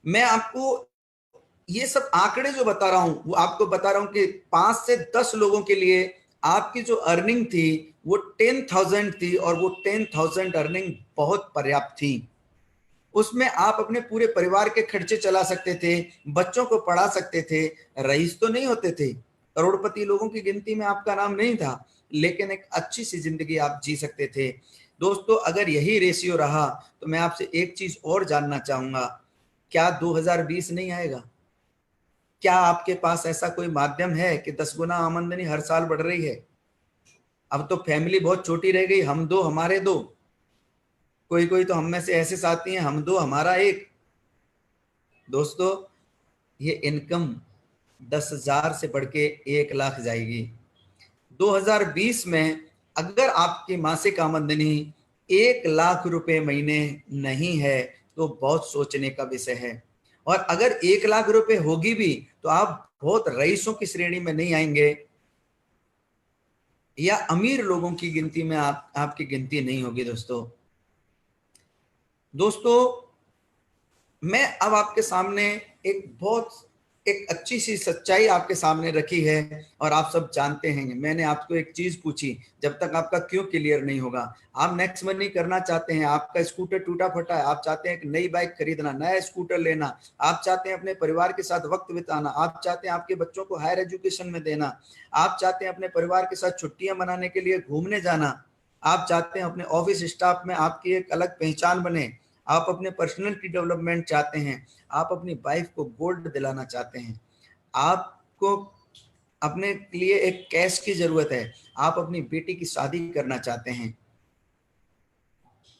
मैं आपको ये सब आंकड़े जो बता रहा हूं वो आपको बता रहा हूं कि 5 से 10 लोगों के लिए आपकी जो अर्निंग थी वो 10,000 थी, और वो 10,000 अर्निंग बहुत पर्याप्त थी। उसमें आप अपने पूरे परिवार के खर्चे चला सकते थे, बच्चों को पढ़ा सकते थे, रईस तो नहीं होते थे, करोड़पति लोगों की गिनती में आपका नाम नहीं था, लेकिन एक अच्छी सी जिंदगी आप जी सकते थे। दोस्तों, अगर यही रेशियो रहा तो मैं आपसे एक चीज और जानना चाहूंगा, क्या 2020 नहीं आएगा? क्या आपके पास ऐसा कोई माध्यम है कि 10 गुना आमदनी हर साल बढ़ रही है? अब तो फैमिली बहुत छोटी रह गई, हम दो हमारे दो, कोई कोई तो हम में से ऐसे साथी हैं हम दो हमारा एक। दोस्तों, ये इनकम 10,000 से बढ़ के 1,00,000 जाएगी 2020 में। अगर आपकी मासिक आमदनी 1,00,000 रुपए महीने नहीं है तो बहुत सोचने का विषय है। और अगर 1,00,000 रुपए होगी भी तो आप बहुत रईसों की श्रेणी में नहीं आएंगे, या अमीर लोगों की गिनती में आपकी गिनती नहीं होगी। दोस्तों, मैं अब आपके सामने एक अच्छी सी सच्चाई आपके सामने रखी है, और आप सब जानते हैं। मैंने आपको एक चीज पूछी, जब तक आपका क्यों क्लियर नहीं होगा, आप नेक्स्ट मनी करना चाहते हैं, आपका स्कूटर टूटा फटा है, आप चाहते हैं एक नई बाइक खरीदना, नया स्कूटर लेना, आप चाहते हैं अपने परिवार के साथ वक्त बिताना, आप चाहते हैं आपके बच्चों को हायर एजुकेशन में देना, आप चाहते हैं अपने परिवार के साथ छुट्टियां मनाने के लिए घूमने जाना, आप चाहते हैं अपने ऑफिस स्टाफ में आपकी एक अलग पहचान बने, आप अपने पर्सनैलिटी डेवलपमेंट चाहते हैं, आप अपनी वाइफ को गोल्ड दिलाना चाहते हैं, आपको अपने लिए एक कैश की जरूरत है, आप अपनी बेटी की शादी करना चाहते हैं,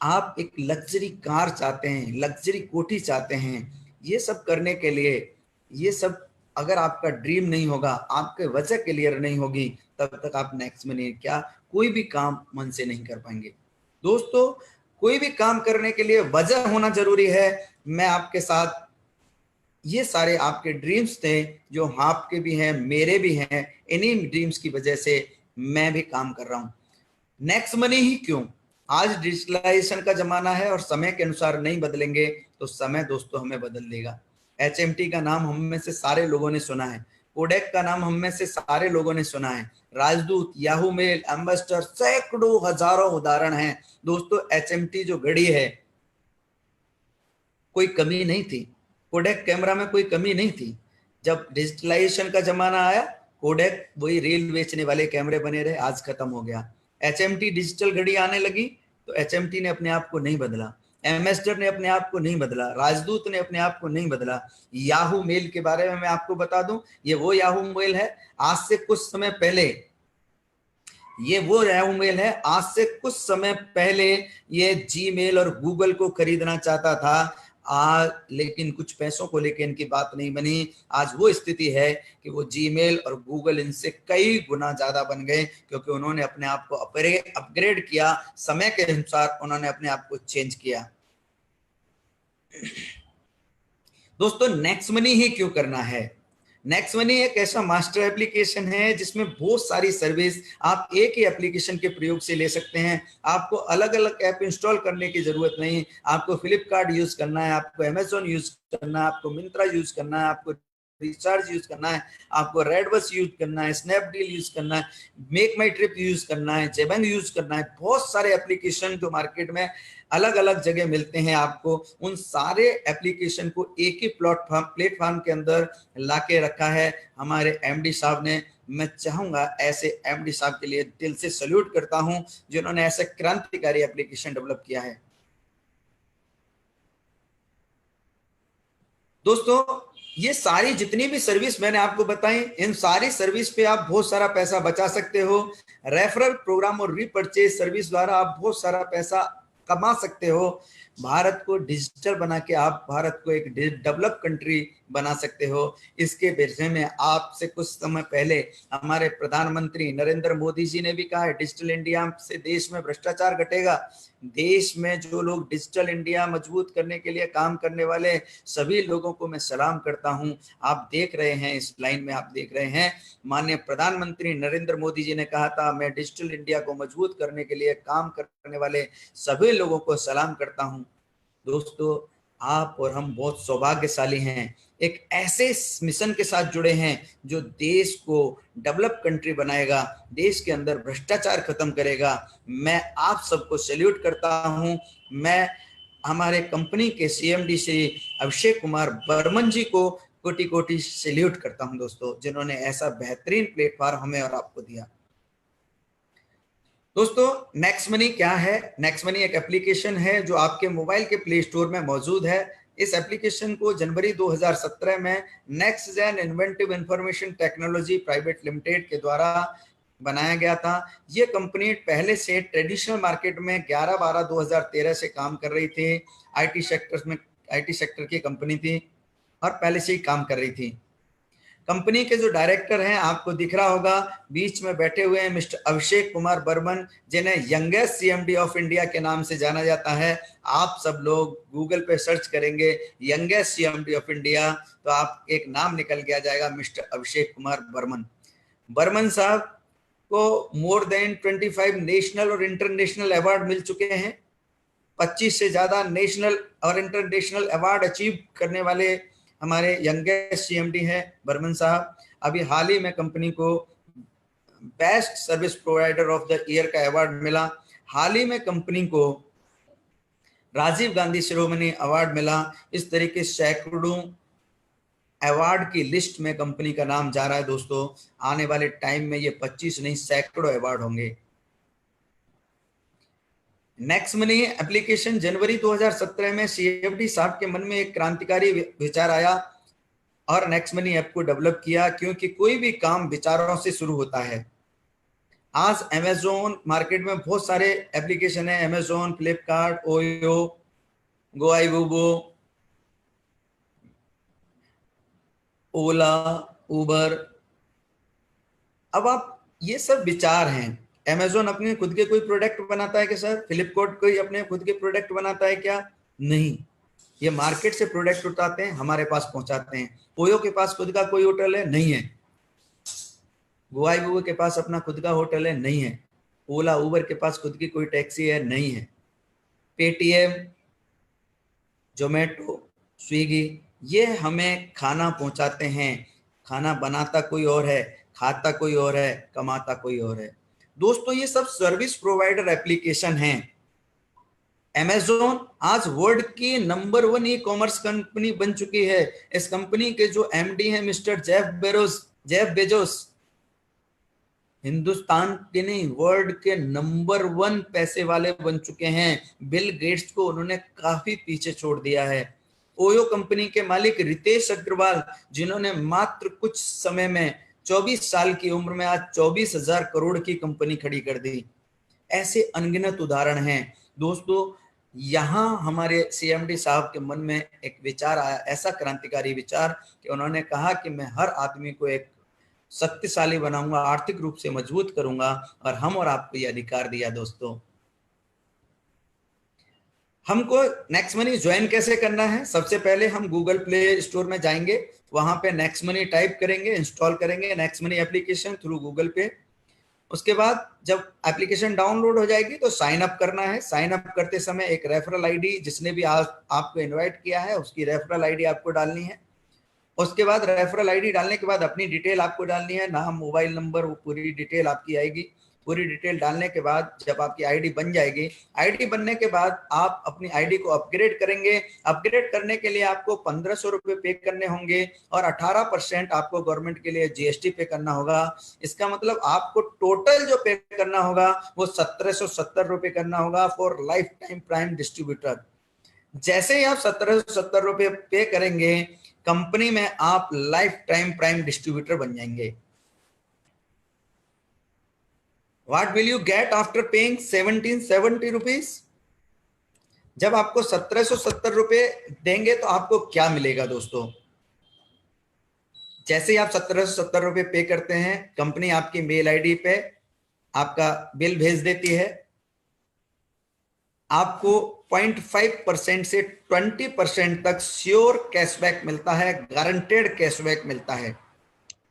आप एक लग्जरी कार चाहते हैं, लग्जरी कोठी चाहते हैं, ये सब करने के लिए, ये सब अगर आपका ड्रीम नहीं होगा, आपके वजह क्लियर नहीं होगी, तब तक आप नेक्स्ट मनी क्या कोई भी काम मन से नहीं कर पाएंगे। दोस्तों, कोई भी काम करने के लिए वजह होना जरूरी है। मैं आपके साथ ये सारे आपके ड्रीम्स थे जो आपके भी हैं मेरे भी हैं, इन्हीं ड्रीम्स की वजह से मैं भी काम कर रहा हूं। नेक्स्ट मनी ही क्यों, आज डिजिटलाइजेशन का जमाना है और समय के अनुसार नहीं बदलेंगे तो समय दोस्तों हमें बदल देगा। HMT का नाम हम में से सारे लोगों ने सुना है, कोडेक का नाम हम में से सारे लोगों ने सुना है, राजदूत, याहू मेल, एम्बेसडर, सैकड़ों हजारों उदाहरण हैं। दोस्तों, HMT जो घड़ी है, कोई कमी नहीं थी, कोडेक कैमरा में कोई कमी नहीं थी। जब डिजिटलाइजेशन का जमाना आया, कोडेक वही रील बेचने वाले कैमरे बने रहे, आज खत्म हो गया। HMT डिजिटल घड़ी आने लगी तो HMT ने अपने आप को नहीं बदला, एम्बेसडर ने अपने आप को नहीं बदला, राजदूत ने अपने आप को नहीं बदला। याहू मेल के बारे में मैं आपको बता दूं, ये वो याहू मेल है आज से कुछ समय पहले, ये वो याहू मेल है आज से कुछ समय पहले ये जीमेल और गूगल को खरीदना चाहता था, लेकिन कुछ पैसों को लेकर इनकी बात नहीं बनी। आज वो स्थिति है कि वो जीमेल और गूगल इनसे कई गुना ज्यादा बन गए, क्योंकि उन्होंने अपने आप को अपग्रेड किया, समय के अनुसार उन्होंने अपने आप को चेंज किया। दोस्तों, नेक्स्ट मनी ही क्यों करना है? नेक्स्ट मनी एक ऐसा मास्टर एप्लीकेशन है जिसमें बहुत सारी सर्विस आप एक ही एप्लीकेशन के प्रयोग से ले सकते हैं। आपको अलग अलग ऐप इंस्टॉल करने की जरूरत नहीं। आपको फ्लिपकार्ट यूज करना है, आपको अमेजोन यूज करना है, आपको मिंत्रा यूज करना है, आपको रिचार्ज यूज करना है, आपको रेडबस यूज करना है, स्नैपडील यूज करना है, मेक माई ट्रिप यूज करना है, जेबंग यूज करना है। बहुत सारे एप्लीकेशन जो मार्केट में अलग अलग जगह मिलते हैं, आपको उन सारे एप्लीकेशन को एक ही प्लेटफॉर्म के अंदर लाके रखा है हमारे MD साहब ने। मैं चाहूंगा ऐसे MD साहब के लिए दिल से सल्यूट करता हूं जिन्होंने ऐसे क्रांतिकारी एप्लीकेशन डेवलप किया है। दोस्तों, ये सारी जितनी भी सर्विस मैंने आपको बताई, इन सारी सर्विस पे आप बहुत सारा पैसा बचा सकते हो। रेफरल प्रोग्राम और रीपर्चेज सर्विस द्वारा आप बहुत सारा पैसा कमा सकते हो। भारत को डिजिटल बना के आप भारत को एक डेवलप कंट्री बना सकते हो। इसके विषय में आपसे कुछ समय पहले हमारे प्रधानमंत्री नरेंद्र मोदी जी ने भी कहा है, डिजिटल इंडिया से देश में भ्रष्टाचार घटेगा। देश में जो लोग डिजिटल इंडिया मजबूत करने के लिए काम करने वाले सभी लोगों को मैं सलाम करता हूं। आप देख रहे हैं, इस लाइन में आप देख रहे हैं, माननीय प्रधानमंत्री नरेंद्र मोदी जी ने कहा था, मैं डिजिटल इंडिया को मजबूत करने के लिए काम करने वाले सभी लोगों को सलाम करता हूं। दोस्तों, आप और हम बहुत सौभाग्यशाली हैं, एक ऐसे मिशन के साथ जुड़े हैं जो देश को डेवलप कंट्री बनाएगा, देश के अंदर भ्रष्टाचार खत्म करेगा। मैं आप सबको सैल्यूट करता हूं। मैं हमारे कंपनी के सीएमडी श्री अभिषेक कुमार बर्मन जी को कोटि कोटि सैल्यूट करता हूं दोस्तों, जिन्होंने ऐसा बेहतरीन प्लेटफॉर्म हमें और आपको दिया। दोस्तों, नेक्स्ट मनी क्या है? नेक्स्ट मनी एक एप्लीकेशन है जो आपके मोबाइल के प्ले स्टोर में मौजूद है। इस एप्लीकेशन को जनवरी 2017 में next gen inventive information technology private limited के द्वारा बनाया गया था। ये कंपनी पहले से ट्रेडिशनल मार्केट में 11/12/2013 से काम कर रही थी। आईटी सेक्टर की कंपनी थी और पहले से ही काम कर रही थी। कंपनी के जो डायरेक्टर हैं, आपको दिख रहा होगा बीच में बैठे हुए हैं मिस्टर अभिषेक कुमार बर्मन, जिन्हें यंगेस्ट सीएमडी ऑफ इंडिया के नाम से जाना जाता है। आप सब लोग गूगल पे सर्च करेंगे यंगेस्ट सीएमडी ऑफ इंडिया, तो आप एक नाम निकल गया जाएगा, मिस्टर अभिषेक कुमार बर्मन। बर्मन साहब को मोर देन 25 नेशनल और इंटरनेशनल अवार्ड मिल चुके हैं। 25 से ज्यादा नेशनल और इंटरनेशनल अवार्ड अचीव करने वाले हमारे यंगेस्ट सीएमडी हैं बर्मन साहब। अभी हाल ही में कंपनी को best service provider of the year का अवार्ड मिला। हाल ही में कंपनी को राजीव गांधी शिरोमणि अवार्ड मिला। इस तरीके सैकड़ों अवार्ड की लिस्ट में कंपनी का नाम जा रहा है दोस्तों। आने वाले टाइम में ये 25 नहीं सैकड़ों अवार्ड होंगे। नेक्स्ट मनी एप्लीकेशन जनवरी 2017 में सीएफडी साहब के मन में एक क्रांतिकारी विचार आया और नेक्स्ट मनी ऐप को डेवलप किया, क्योंकि कोई भी काम विचारों से शुरू होता है। आज अमेजोन मार्केट में बहुत सारे एप्लीकेशन है, अमेजोन, फ्लिपकार्ट, ओयो, गोआईबूबो, ओला, उबर। अब आप ये सब विचार हैं। अमेजोन अपने खुद के कोई प्रोडक्ट बनाता है क्या सर? फ्लिपकार्ट कोई अपने खुद के प्रोडक्ट बनाता है क्या? नहीं, ये मार्केट से प्रोडक्ट उठाते हैं, हमारे पास पहुंचाते हैं। ओयो के पास खुद का कोई होटल है? नहीं है। गोआईबूबो के पास अपना खुद का होटल है? नहीं है। ओला, उबर के पास खुद की कोई टैक्सी है? नहीं है। पेटीएम, जोमेटो, स्विगी, ये हमें खाना पहुंचाते हैं। खाना बनाता कोई और है, खाता कोई और है, कमाता कोई और है। दोस्तों, ये सब सर्विस प्रोवाइडर एप्लीकेशन हैं। अमेजोन आज वर्ल्ड की नंबर 1 ई कॉमर्स कंपनी बन चुकी है। इस कंपनी के जो एमडी हैं मिस्टर जेफ बेजोस, हिंदुस्तान के नहीं वर्ल्ड के नंबर 1 पैसे वाले बन चुके हैं। बिल गेट्स को उन्होंने काफी पीछे छोड़ दिया है। ओयो कंपनी के मालिक रितेश अग्रवाल, जिन्होंने मात्र कुछ समय में 24 साल की उम्र में आज 24,000 करोड़ की कंपनी खड़ी कर दी। ऐसे अनगिनत उदाहरण हैं दोस्तों। यहाँ हमारे सीएमडी साहब के मन में एक विचार आया, ऐसा क्रांतिकारी विचार कि उन्होंने कहा कि मैं हर आदमी को एक शक्तिशाली बनाऊंगा, आर्थिक रूप से मजबूत करूंगा, और हम और आपको यह अधिकार दिया। दोस्तों, हमको नेक्स्ट मनी ज्वाइन कैसे करना है? सबसे पहले हम गूगल प्ले स्टोर में जाएंगे, वहां पे नेक्स्ट मनी टाइप करेंगे, इंस्टॉल करेंगे next money application through Google पे। उसके बाद जब एप्लीकेशन डाउनलोड हो जाएगी तो साइन अप करना है। साइन अप करते समय एक रेफरल आईडी, जिसने भी आपको इनवाइट किया है उसकी रेफरल आईडी आपको डालनी है। उसके बाद रेफरल आईडी डालने के बाद अपनी डिटेल आपको डालनी है, नाम, मोबाइल नंबर, वो पूरी डिटेल आपकी आएगी। पूरी डिटेल डालने के बाद जब आपकी आईडी बन जाएगी, आईडी बनने के बाद आप अपनी आईडी को अपग्रेड करेंगे। अपग्रेड करने के लिए आपको 1,500 रुपये पे करने होंगे और 18% आपको गवर्नमेंट के लिए जीएसटी पे करना होगा। इसका मतलब आपको टोटल जो पे करना होगा वो 1,770 रुपये करना होगा for life time prime distributor. जैसे ही आप 1,770 रुपये पे करेंगे, कंपनी में आप लाइफ टाइम प्राइम डिस्ट्रीब्यूटर बन जाएंगे। What will you get after paying 1,770 rupees? जब आपको 1,770 रुपये देंगे तो आपको क्या मिलेगा दोस्तों? जैसे ही आप 1,770 रुपये पे करते हैं, कंपनी आपकी मेल आईडी पे आपका बिल भेज देती है। आपको 0.5% से 20% तक श्योर कैशबैक मिलता है, गारंटेड कैशबैक मिलता है।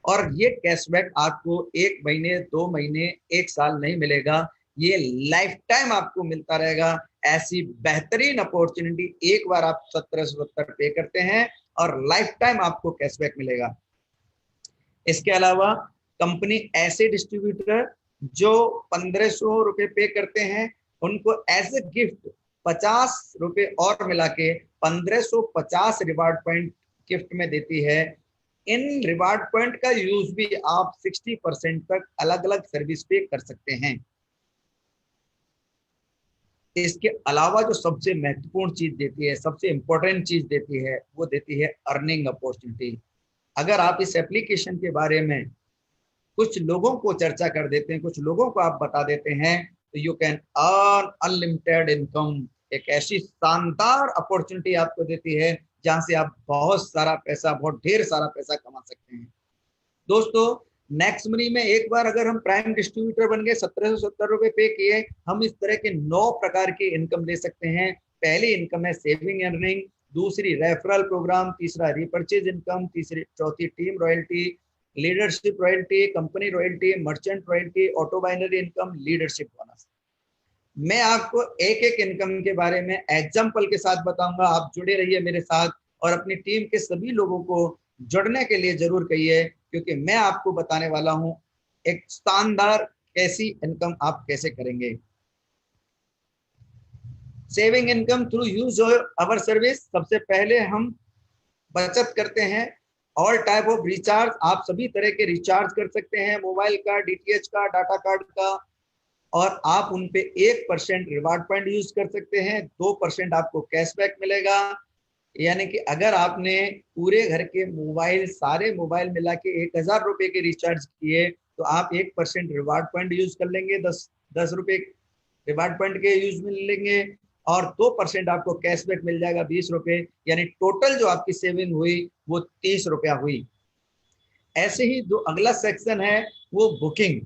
और ये कैशबैक आपको 1 महीने, 2 महीने, 1 साल नहीं मिलेगा, ये लाइफ टाइम आपको मिलता रहेगा। ऐसी बेहतरीन अपॉर्चुनिटी एक बार आप 1770 पे करते हैं और लाइफ टाइम आपको कैशबैक मिलेगा। इसके अलावा कंपनी ऐसे डिस्ट्रीब्यूटर जो 1500 रुपए पे करते हैं उनको एज ए गिफ्ट 50 रुपए और मिला के 1550 रिवार्ड पॉइंट गिफ्ट में देती है। इन रिवार्ड पॉइंट का यूज भी आप 60% तक अलग अलग सर्विस पे कर सकते हैं। इसके अलावा जो सबसे महत्वपूर्ण चीज देती है, सबसे इंपॉर्टेंट चीज देती है, वो देती है अर्निंग अपॉर्चुनिटी। अगर आप इस एप्लीकेशन के बारे में कुछ लोगों को चर्चा कर देते हैं, कुछ लोगों को आप बता देते हैं, तो you can earn unlimited income. एक ऐसी शानदार अपॉर्चुनिटी आपको देती है जहां से आप बहुत सारा पैसा, बहुत ढेर सारा पैसा कमा सकते हैं। दोस्तों, नेक्स्ट मनी में एक बार अगर हम प्राइम डिस्ट्रीब्यूटर बन गए, 1770 रुपए पे किए, हम इस तरह के 9 प्रकार की इनकम ले सकते हैं। पहली इनकम है सेविंग अर्निंग, दूसरी रेफरल प्रोग्राम, तीसरा रिपर्चेज इनकम, तीसरी चौथी team royalty, leadership royalty, company royalty, merchant royalty, auto binary income, leadership bonus. मैं आपको एक एक इनकम के बारे में एग्जाम्पल के साथ बताऊंगा। आप जुड़े रहिए मेरे साथ और अपनी टीम के सभी लोगों को जुड़ने के लिए जरूर कहिए, क्योंकि मैं आपको बताने वाला हूं एक शानदार कैसी इनकम आप कैसे करेंगे। सेविंग इनकम थ्रू यूज अवर सर्विस। सबसे पहले हम बचत करते हैं। ऑल टाइप ऑफ रिचार्ज, आप सभी तरह के रिचार्ज कर सकते हैं, मोबाइल का, डीटीएच का, डाटा कार्ड का, और आप उन पे 1% रिवार्ड पॉइंट यूज कर सकते हैं। 2% आपको कैशबैक मिलेगा। यानी कि अगर आपने पूरे घर के मोबाइल, सारे मोबाइल मिला के 1000 रुपए के रिचार्ज किए, तो आप 1% रिवार्ड पॉइंट यूज कर लेंगे, 10 रुपए रिवार्ड पॉइंट के यूज मिल लेंगे, और 2% आपको कैशबैक मिल जाएगा 20 रुपए। यानी टोटल जो आपकी सेविंग हुई वो 30 रुपया हुई। ऐसे ही जो अगला सेक्शन है वो बुकिंग।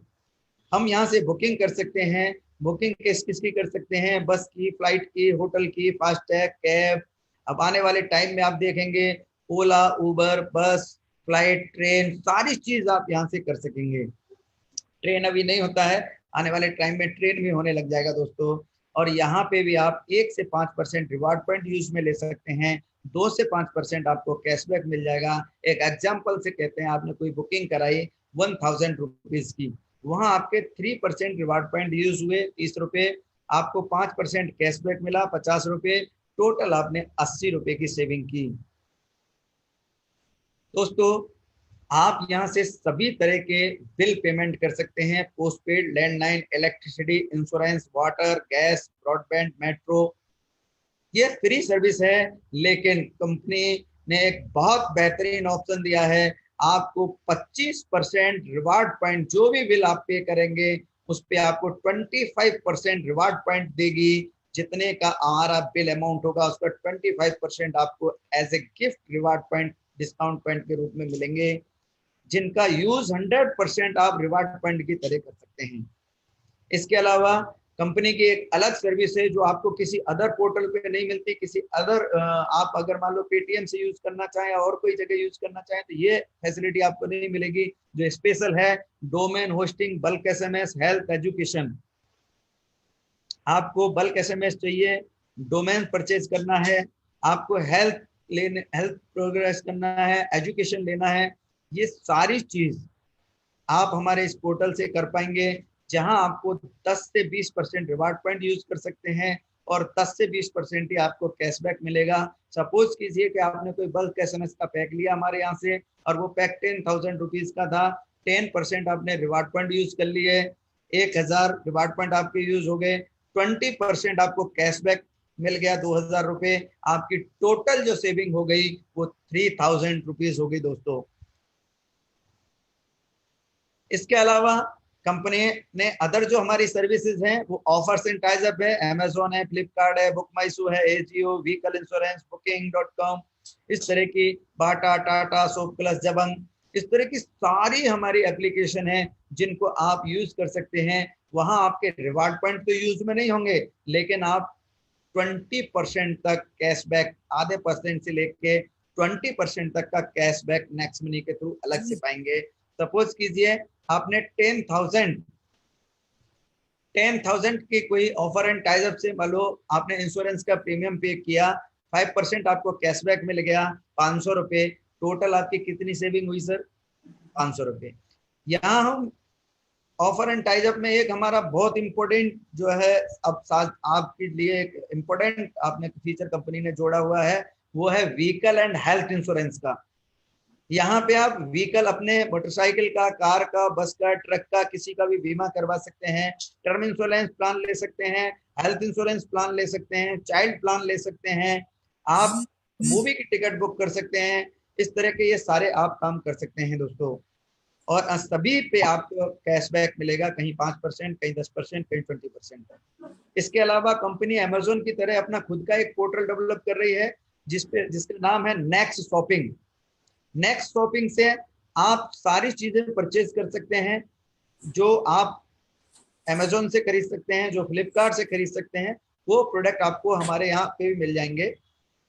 हम यहाँ से बुकिंग कर सकते हैं। बुकिंग किस किस की कर सकते हैं? बस की, फ्लाइट की, होटल की, फास्टैग, कैब। अब आने वाले टाइम में आप देखेंगे ओला, उबर, बस, फ्लाइट, ट्रेन, सारी चीज आप यहाँ से कर सकेंगे। ट्रेन अभी नहीं होता है, आने वाले टाइम में ट्रेन भी होने लग जाएगा दोस्तों। और यहाँ पे भी आप 1 से 5% रिवार्ड पॉइंट यूज में ले सकते हैं। 2 से 5% आपको कैशबैक मिल जाएगा। एक एग्जाम्पल से कहते हैं, आपने कोई बुकिंग कराई 1000 रुपीज की, वहां आपके 3% रिवार्ड पॉइंट यूज हुए 30 रुपए, आपको 5% कैशबैक मिला 50 रुपए, टोटल आपने 80 रुपए की सेविंग की। दोस्तों, आप यहां से सभी तरह के बिल पेमेंट कर सकते हैं, postpaid, landline, electricity, insurance, water, gas, broadband, metro. ये फ्री सर्विस है, लेकिन कंपनी ने एक बहुत बेहतरीन ऑप्शन दिया है। आपको 25% रिवार्ड पॉइंट, जो भी बिल आप पे करेंगे उस पे आपको 25% रिवार्ड पॉइंट देगी। जितने का हमारा बिल अमाउंट होगा उसका 25% आपको as a gift reward point, discount point के रूप में मिलेंगे, जिनका यूज 100% आप रिवार्ड पॉइंट की तरह कर सकते हैं। इसके अलावा कंपनी की एक अलग सर्विस है जो आपको किसी अदर पोर्टल पे नहीं मिलती। किसी अदर आप अगर मान लो पेटीएम से यूज करना चाहें और कोई जगह यूज करना चाहें तो ये फैसिलिटी आपको नहीं मिलेगी। जो स्पेशल है, domain hosting, bulk SMS, health, education. आपको बल्क एसएमएस चाहिए, डोमेन परचेज करना है, आपको हेल्थ प्रोग्रेस करना है, एजुकेशन लेना है, ये सारी चीज आप हमारे इस पोर्टल से कर पाएंगे, जहां आपको 10 से 20% रिवार्ड पॉइंट यूज कर सकते हैं और 10 से 20% ही आपको कैशबैक मिलेगा। सपोज कीजिए कि आपने कोई बल्क एसएमएस का पैक लिया हमारे यहाँ से और वो पैक 10,000 रुपीज का था। 10% आपने रिवार्ड पॉइंट यूज कर लिए, 1000 रिवार्ड पॉइंट आपके यूज हो गए, 20% आपको कैशबैक मिल गया 2000 रुपए। आपकी टोटल जो सेविंग हो गई वो 3000 रुपीज हो गई दोस्तों। इसके अलावा कंपनी ने अदर जो हमारी सर्विसेज हैं वो ऑफर्स एंड टाइज अप है, अमेजोन है, फ्लिपकार्ट है, बुक माई शो है, एजियो, व्हीकल इंश्योरेंस, बुकिंग.com, इस तरह की, बाटा, टाटा, सोप प्लस, जबंग, इस तरह की सारी हमारी एप्लीकेशन है जिनको आप यूज कर सकते हैं। वहां आपके रिवार्ड पॉइंट तो यूज में नहीं होंगे, लेकिन आप 20% तक कैशबैक, आधे परसेंट से लेके 20% तक का कैशबैक नेक्स्ट मनी के थ्रू अलग से पाएंगे। सपोज कीजिए आपने 10,000 10,000 की कोई ऑफर एंड टाइजअप से मान लो आपने इंश्योरेंस का प्रीमियम पे किया, 5% आपको कैशबैक मिल गया, 500 रुपये, टोटल आपकी कितनी सेविंग हुई सर? 500 रुपये। यहाँ हम ऑफर एंड टाइजअप में एक हमारा बहुत इंपॉर्टेंट जो है अब आपके लिए एक इंपॉर्टेंट आपने फीचर कंपनी ने जोड़ा हुआ है, वो है व्हीकल एंड हेल्थ इंश्योरेंस का। यहाँ पे आप व्हीकल अपने मोटरसाइकिल का, कार का, बस का, ट्रक का, किसी का भी बीमा करवा सकते हैं, टर्म इंश्योरेंस प्लान ले सकते हैं, हेल्थ इंश्योरेंस प्लान ले सकते हैं, चाइल्ड प्लान ले सकते हैं, आप मूवी की टिकट बुक कर सकते हैं। इस तरह के ये सारे आप काम कर सकते हैं दोस्तों। और सभी पे आपको कैशबैक मिलेगा, कहीं 5%, कहीं 10%, कहीं 20%। इसके अलावा कंपनी अमेजोन की तरह अपना खुद का एक पोर्टल डेवलप कर रही है जिसका नाम है नेक्स्ट शॉपिंग। नेक्स्ट शॉपिंग से आप सारी चीजें परचेज कर सकते हैं जो आप अमेजोन से खरीद सकते हैं, जो फ्लिपकार्ट से खरीद सकते हैं, वो प्रोडक्ट आपको हमारे यहाँ पे भी मिल जाएंगे।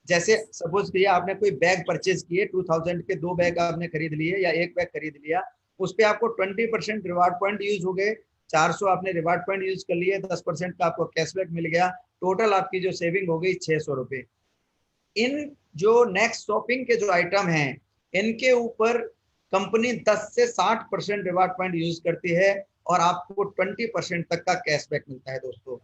जैसे सपोज किया आपने कोई बैग परचेज किए, 2000 के 2 बैग आपने खरीद लिए या 1 बैग खरीद लिया, उस पर आपको 20% रिवार्ड पॉइंट यूज हो गए, 400 आपने रिवार्ड पॉइंट यूज कर लिए, 10% का आपको कैशबैक मिल गया, टोटल आपकी जो सेविंग हो गई 600 रुपये। इन जो नेक्स्ट शॉपिंग के जो आइटम हैं इनके ऊपर कंपनी 10 से 60% रिवार्ड पॉइंट यूज करती है और आपको 20% तक का कैशबैक मिलता है दोस्तों।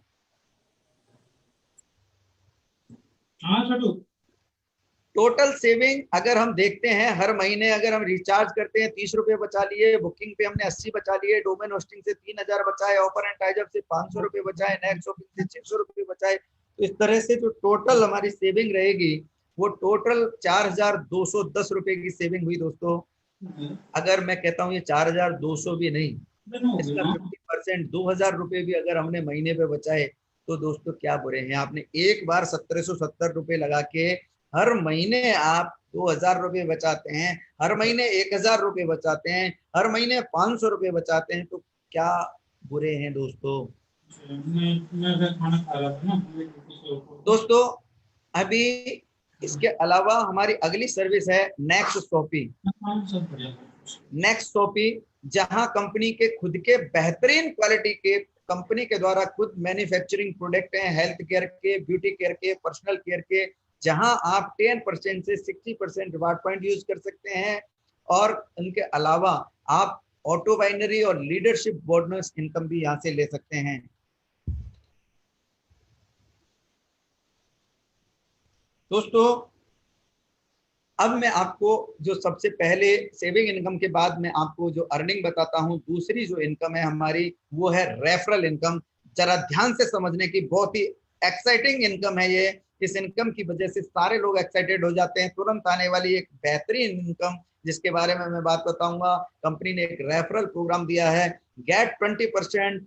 टोटल सेविंग अगर हम देखते हैं, हर महीने अगर हम रिचार्ज करते हैं 30 रुपए बचा लिए, बुकिंग पे हमने 80 बचा लिए, डोमेन होस्टिंग से 3000 बचाए, ऑफर एंड टाइजअप से 500 रुपए बचाए, नेक्स्ट शॉपिंग से 600 रुपए बचाए, तो इस तरह से जो टोटल हमारी सेविंग रहेगी वो टोटल 4210 रुपए की सेविंग हुई दोस्तों। अगर मैं कहता हूँ ये 4200 भी नहीं, इसका 50% 2000 रुपए भी अगर हमने महीने पे बचाए तो दोस्तों क्या बुरे हैं। आपने एक बार 1770 रुपए लगा के हर महीने आप 2000 रुपए बचाते हैं, हर महीने 1000 रुपए बचाते हैं, हर महीने 500 रुपए बचाते हैं, तो क्या बुरे हैं दोस्तों। दोस्तों अभी इसके अलावा हमारी अगली सर्विस है नेक्स्ट शॉपी। नेक्स्ट शॉपी जहां कंपनी के खुद के बेहतरीन क्वालिटी के, कंपनी के द्वारा खुद मैन्युफैक्चरिंग प्रोडक्ट हैं, हेल्थ केयर के, ब्यूटी केयर के, पर्सनल केयर के, जहां आप 10% से 60% रिवार्ड पॉइंट यूज कर सकते हैं। और उनके अलावा आप ऑटो बाइनरी और लीडरशिप बोनस इनकम भी यहां से ले सकते हैं। दोस्तों अब मैं आपको जो सबसे पहले सेविंग इनकम के बाद मैं आपको जो अर्निंग बताता हूं, दूसरी जो इनकम है हमारी वो है रेफरल इनकम। जरा ध्यान से समझने की, बहुत ही एक्साइटिंग इनकम है ये। इस इनकम की वजह से सारे लोग एक्साइटेड हो जाते हैं। तुरंत आने वाली एक बेहतरीन इनकम जिसके बारे में मैं बात बताऊंगा। कंपनी ने एक रेफरल प्रोग्राम दिया है, गेट 20%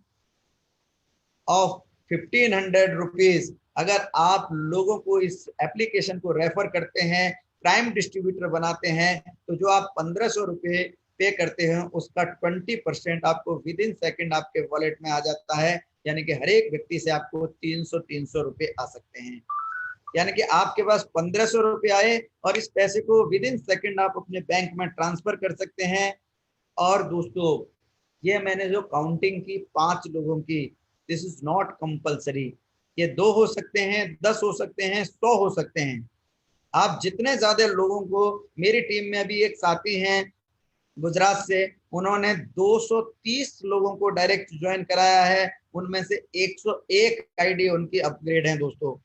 ऑफ 1500 रुपीज। अगर आप लोगों को इस एप्लीकेशन को रेफर करते हैं, प्राइम डिस्ट्रीब्यूटर बनाते हैं, तो जो आप 1500 रुपये पे करते हैं उसका 20% आपको विद इन सेकेंड आपके वॉलेट में आ जाता है। यानी कि हर एक व्यक्ति से आपको 300 रुपये आ सकते हैं। यानी कि आपके पास 1500 रुपये आए और इस पैसे को विद इन सेकेंड आप अपने बैंक में ट्रांसफर कर सकते हैं। और दोस्तों ये मैंने जो काउंटिंग की 5 लोगों की, दिस इज नॉट कंपल्सरी। ये 2 हो सकते हैं, 10 हो सकते हैं, 100 हो सकते हैं। आप जितने ज्यादा लोगों को, मेरी टीम में अभी एक साथी हैं गुजरात से, उन्होंने 230 लोगों को डायरेक्ट ज्वाइन कराया है, उनमें से 101 आईडी उनकी अपग्रेड है दोस्तों।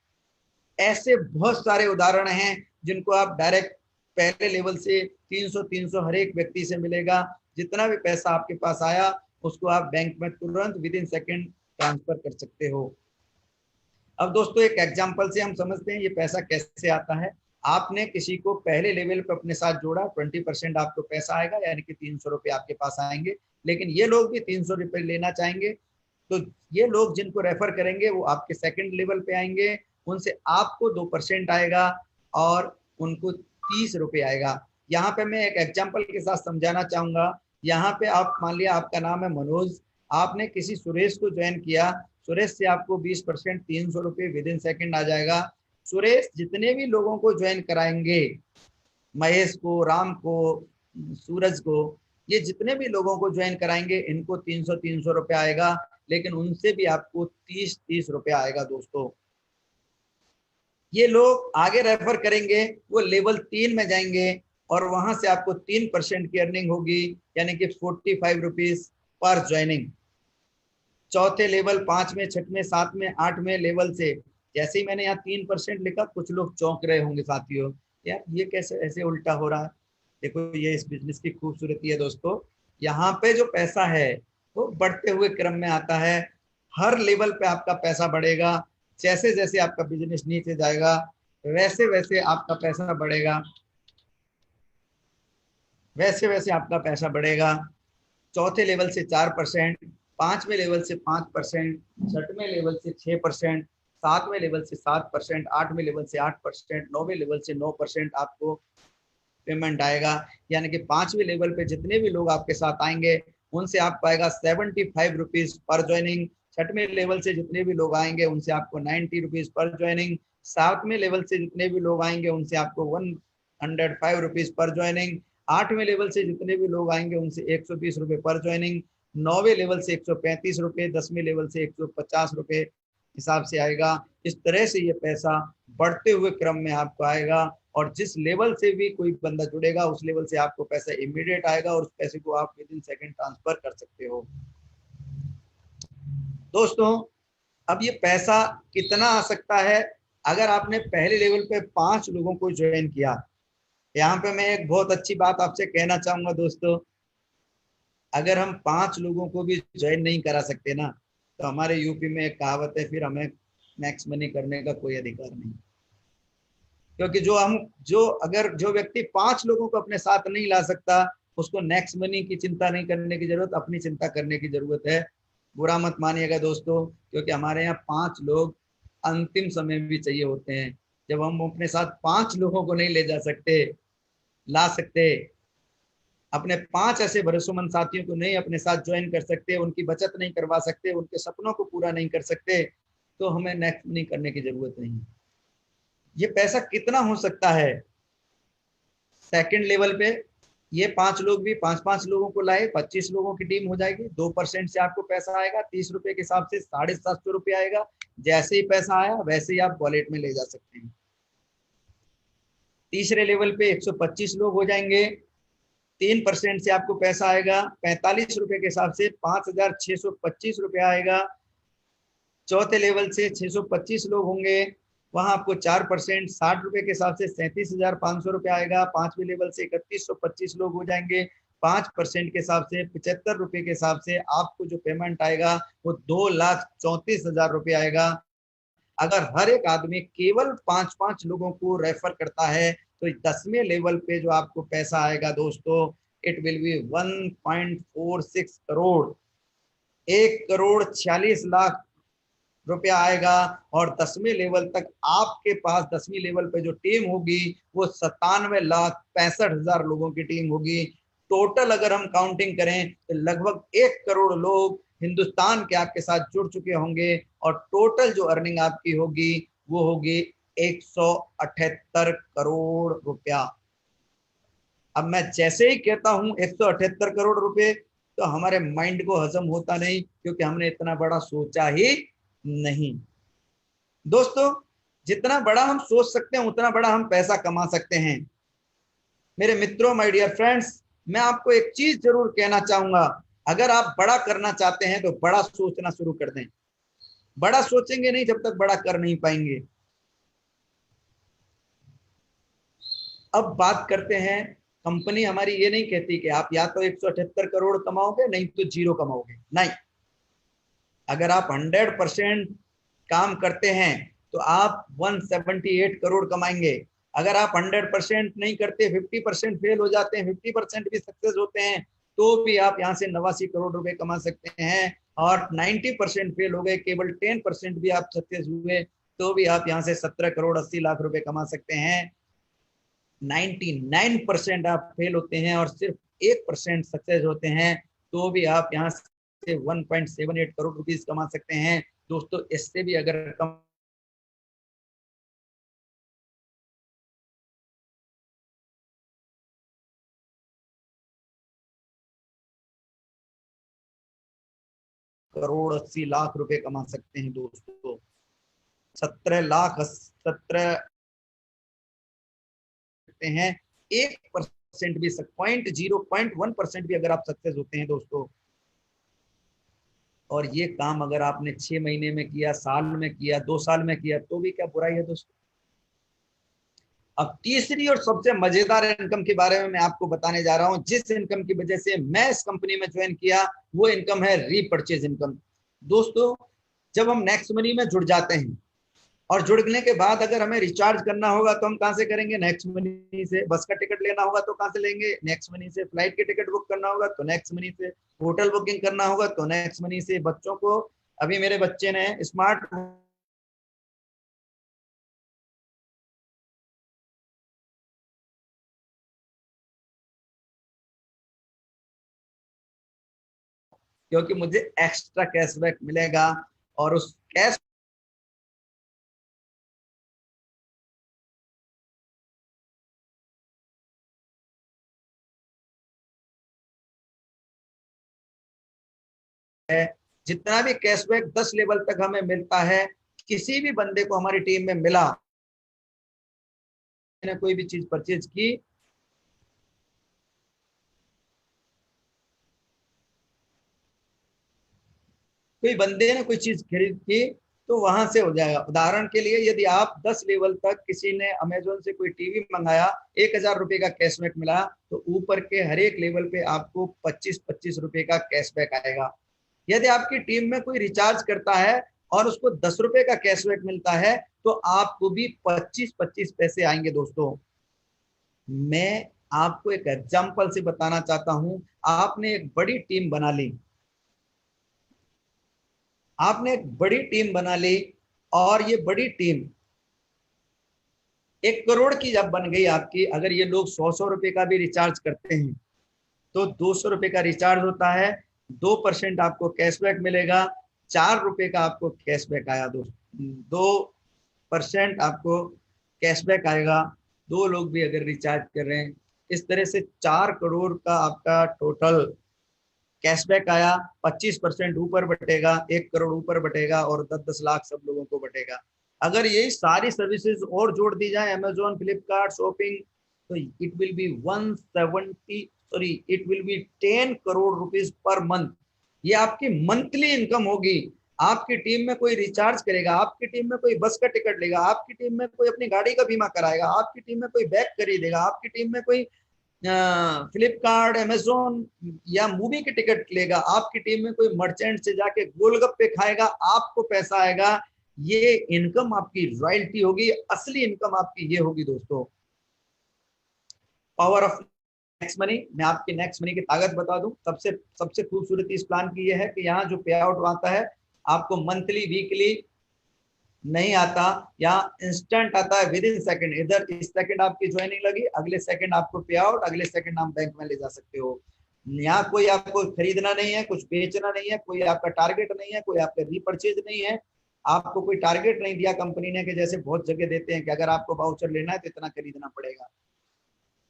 ऐसे बहुत सारे उदाहरण हैं जिनको आप डायरेक्ट पहले लेवल से 300 हर एक व्यक्ति से मिलेगा। जितना भी पैसा आपके पास आया उसको आप बैंक में तुरंत विद इन सेकेंड ट्रांसफर कर सकते हो। अब दोस्तों एक एग्जांपल से हम समझते हैं ये पैसा कैसे आता है। आपने किसी को पहले लेवल पे अपने साथ जोड़ा, 20% आपको पैसा आएगा, यानी कि 300 रुपये आपके पास आएंगे। लेकिन ये लोग भी 300 रुपये लेना चाहेंगे, तो ये लोग जिनको रेफर करेंगे वो आपके सेकंड लेवल पे आएंगे, उनसे आपको 2% आएगा और उनको 30 रुपये आएगा। यहाँ पे मैं एक एग्जाम्पल के साथ समझाना चाहूंगा। यहाँ पे आप मान लिया आपका नाम है मनोज, आपने किसी सुरेश को ज्वाइन किया, सुरेश से आपको 20% 300 रुपये विद इन सेकेंड आ जाएगा। सुरेश जितने भी लोगों को ज्वाइन कराएंगे, महेश को, राम को, सूरज को, ये जितने भी लोगों को ज्वाइन कराएंगे इनको 300 रुपये आएगा। लेकिन उनसे भी आपको 30 रुपया आएगा दोस्तों। ये लोग आगे रेफर करेंगे, वो लेवल 3 में जाएंगे और वहां से आपको 3% की अर्निंग होगी, यानी कि 45 रुपीज पर ज्वाइनिंग। चौथे लेवल, 5वें, 6वें, 7वें, 8वें लेवल से जैसे ही मैंने यहाँ 3% लिखा, कुछ लोग चौंक रहे होंगे साथियों, यार ये कैसे ऐसे उल्टा हो रहा है। देखो ये इस बिजनेस की खूबसूरती है दोस्तों, यहाँ पे जो पैसा है वो बढ़ते हुए क्रम में आता है। हर लेवल पे आपका पैसा बढ़ेगा। जैसे जैसे आपका बिजनेस नीचे जाएगा वैसे वैसे आपका पैसा बढ़ेगा, वैसे वैसे आपका पैसा बढ़ेगा। चौथे लेवल से 4%, 5वें लेवल से 5%, 6वें लेवल से 6%, 7वें लेवल से 7%, 8वें लेवल से 8%, 9वें लेवल से 9% आपको पेमेंट आएगा। यानी कि 5वें लेवल पे जितने भी लोग आपके साथ आएंगे उनसे आपको आएगा 75 रुपीज पर ज्वाइनिंग। 6वें लेवल से जितने भी लोग आएंगे उनसे आपको 90 रुपीज पर ज्वाइनिंग। 7वें लेवल से जितने भी लोग आएंगे उनसे आपको 105 रुपीज पर ज्वाइनिंग। 8वें लेवल से जितने भी लोग आएंगे उनसे 120 रुपये पर ज्वाइनिंग। 9वें लेवल से 135 रुपये, 10वें लेवल से 150 रुपये हिसाब से आएगा। इस तरह से ये पैसा बढ़ते हुए क्रम में आपको आएगा, और जिस लेवल से भी कोई बंदा जुड़ेगा उस लेवल से आपको पैसा इमीडिएट आएगा और उस पैसे को आप विद इन सेकंड ट्रांसफर कर सकते हो। दोस्तों अब ये पैसा कितना आ सकता है, अगर आपने पहले लेवल पे 5 लोगों को ज्वाइन किया। यहाँ पे मैं एक बहुत अच्छी बात आपसे कहना चाहूंगा दोस्तों, अगर हम 5 लोगों को भी ज्वाइन नहीं करा सकते ना, तो हमारे यूपी में एक कहावत है, फिर हमें मैक्स मनी करने का कोई अधिकार नहीं। क्योंकि अगर जो व्यक्ति 5 लोगों को अपने साथ नहीं ला सकता, उसको नेक्स्ट मनी की चिंता नहीं करने की जरूरत, अपनी चिंता करने की जरूरत है। बुरा मत मानिएगा दोस्तों, क्योंकि हमारे यहाँ 5 लोग अंतिम समय भी चाहिए होते हैं। जब हम अपने साथ 5 लोगों को नहीं ले जा सकते, ला सकते, अपने 5 ऐसे भरोसेमंद साथियों को नहीं अपने साथ ज्वाइन कर सकते, उनकी बचत नहीं करवा सकते, उनके सपनों को पूरा नहीं कर सकते, तो हमें नेक्स्ट मनी करने की जरूरत नहीं। ये पैसा कितना हो सकता है? सेकंड लेवल पे ये 5 लोग भी 5-5 लोगों को लाए, 25 लोगों की टीम हो जाएगी। 2% से आपको पैसा आएगा 30 रुपए के हिसाब से 750 रुपये आएगा। जैसे ही पैसा आया वैसे ही आप वॉलेट में ले जा सकते हैं। तीसरे लेवल पे 125 लोग हो जाएंगे, 3% से आपको पैसा आएगा 45 रुपए के हिसाब से 5,625 रुपये आएगा। चौथे लेवल से 625 लोग होंगे, वहां आपको 4% 60 रुपए के हिसाब से 37,500 रुपये आएगा। 5वें लेवल से 3125 लोग हो जाएंगे, 5% के हिसाब से 75 रुपए के हिसाब से आपको जो पेमेंट आएगा वो 2,34,000 रुपये आएगा। अगर हर एक आदमी केवल 5-5 लोगों को रेफर करता है तो 10वें लेवल पे जो आपको पैसा आएगा दोस्तों, इट विल बी 1.46 करोड़, 1,46,00,000 रुपया आएगा। और 10वें लेवल तक आपके पास 10वीं लेवल पे जो टीम होगी वो 97,65,000 लोगों की टीम होगी। टोटल अगर हम काउंटिंग करें तो लगभग 1 करोड़ लोग हिंदुस्तान के आपके साथ जुड़ चुके होंगे, और टोटल जो अर्निंग आपकी होगी वो होगी 178 करोड़ रुपया। अब मैं जैसे ही कहता हूं 178 करोड़ रुपए, तो हमारे माइंड को हजम होता नहीं, क्योंकि हमने इतना बड़ा सोचा ही नहीं। दोस्तों जितना बड़ा हम सोच सकते हैं उतना बड़ा हम पैसा कमा सकते हैं। मेरे मित्रों, माय डियर फ्रेंड्स, मैं आपको एक चीज जरूर कहना चाहूंगा, अगर आप बड़ा करना चाहते हैं तो बड़ा सोचना शुरू कर दें। बड़ा सोचेंगे नहीं जब तक बड़ा कर नहीं पाएंगे। अब बात करते हैं, कंपनी हमारी ये नहीं कहती कि आप या तो 178 करोड़ कमाओगे नहीं तो जीरो कमाओगे, नहीं। अगर आप 100% काम करते हैं तो आप 178 करोड़ कमाएंगे। अगर आप 100% नहीं करते, 50% फेल हो जाते हैं, 50% भी सक्सेस होते हैं, तो भी आप यहाँ से 89 करोड़ रुपए कमा सकते हैं। और 90% फेल हो गए, केवल 10% भी आप सक्सेस हुए, तो भी आप यहाँ से 17 करोड़ 80 लाख रुपए कमा सकते हैं। 99% आप फेल होते हैं और सिर्फ 1% सक्सेस होते हैं, तो भी आप यहाँ से 1.78 करोड़ रुपीस कमा सकते हैं। दोस्तों इससे भी अगर कम 17,80,00,000 रुपए कमा सकते हैं दोस्तों। 17 सकते हैं। 1% भी 0.1% भी अगर आप सक्सेस होते हैं दोस्तों, और ये काम अगर आपने 6 महीने में किया, साल में किया, 2 साल में किया, तो भी क्या बुराई है दोस्तों। अब तीसरी और सबसे मजेदार इनकम के बारे में मैं आपको बताने जा रहा हूं, जिस इनकम की वजह से मैं इस कंपनी में ज्वाइन किया, वो इनकम है रीपर्चेज इनकम। दोस्तों, जब हम नेक्स्ट मनी में जुड़ जाते हैं और जुड़ने के बाद अगर हमें रिचार्ज करना होगा तो हम कहां से करेंगे? नेक्स्ट मनी से। बस का टिकट लेना होगा तो कहां से लेंगे? नेक्स्ट मनी से। फ्लाइट की टिकट बुक करना होगा तो नेक्स्ट मनी से। होटल बुकिंग करना होगा तो नेक्स्ट मनी से। बच्चों को, अभी मेरे बच्चे ने स्मार्ट क्योंकि मुझे एक्स्ट्रा कैशबैक मिलेगा, और उस कैश है, जितना भी कैशबैक 10 लेवल तक हमें मिलता है, किसी भी बंदे को हमारी टीम में मिला, ने कोई भी चीज परचेज की, कोई बंदे ने कोई चीज खरीद की, तो वहां से हो जाएगा। उदाहरण के लिए, यदि आप 10 लेवल तक किसी ने अमेजोन से कोई टीवी मंगाया, 1,000 रुपए का कैशबैक मिला, तो ऊपर के हर एक लेवल पे आपको 25-25 रुपए का कैशबैक आएगा। यदि आपकी टीम में कोई रिचार्ज करता है और उसको 10 रुपए का कैशबैक मिलता है, तो आपको भी 25-25 पैसे आएंगे दोस्तों। मैं आपको एक एग्जाम्पल से बताना चाहता हूं। आपने एक बड़ी टीम बना ली, आपने एक बड़ी टीम बना ली, और ये बड़ी टीम 1 करोड़ की जब बन गई आपकी, अगर ये लोग 100-100 रुपए का भी रिचार्ज करते हैं, तो 200 रुपए का रिचार्ज होता है, 2% आपको कैशबैक मिलेगा, 4 रुपए का आपको कैशबैक आया दोस्त, 2% आपको कैशबैक आएगा। 2 लोग भी अगर रिचार्ज कर रहे हैं, इस तरह से 4 करोड़ का आपका टोटल कैशबैक आया। 25% ऊपर बटेगा, 1 करोड़ ऊपर बटेगा, और 10-10 लाख सब लोगों को बटेगा। अगर यही सारी सर्विसेज और जोड़ दी जाए, अमेजोन, फ्लिपकार्ट, शॉपिंग, तो it will be 10 crore rupees per month. ये आपकी मंथली इनकम होगी। आपकी टीम में कोई रिचार्ज करेगा, आपकी टीम में कोई बस का टिकट लेगा, आपकी टीम में कोई अपनी गाड़ी का बीमा कराएगा, आपकी टीम में कोई बैग खरीदेगा, आपकी टीम में कोई फ्लिपकार्ट, अमेजोन या मूवी की टिकट लेगा, आपकी टीम में कोई मर्चेंट से जाके गोलगप्पे खाएगा, आपको पैसा आएगा। ये इनकम आपकी रॉयल्टी होगी। असली इनकम आपकी ये होगी दोस्तों। Power of next money. मैं आपकी नेक्स्ट मनी की ताकत बता दूं। सबसे सबसे खूबसूरती इस प्लान की ये है कि यहाँ जो पे आउट आता है, आपको मंथली, वीकली नहीं आता, या इंस्टेंट आता है, विद इन सेकंड। इधर इस सेकंड आपकी ज्वाइनिंग लगी, अगले सेकंड आपको पे आउट, अगले सेकंड आप बैंक में ले जा सकते हो। यहाँ कोई आपको खरीदना नहीं है, कुछ बेचना नहीं है, कोई आपका टारगेट नहीं है, कोई आपका रीपरचेज नहीं है। आपको कोई टारगेट नहीं दिया कंपनी ने, कि जैसे बहुत जगह देते हैं कि अगर आपको वाउचर लेना है तो इतना खरीदना पड़ेगा।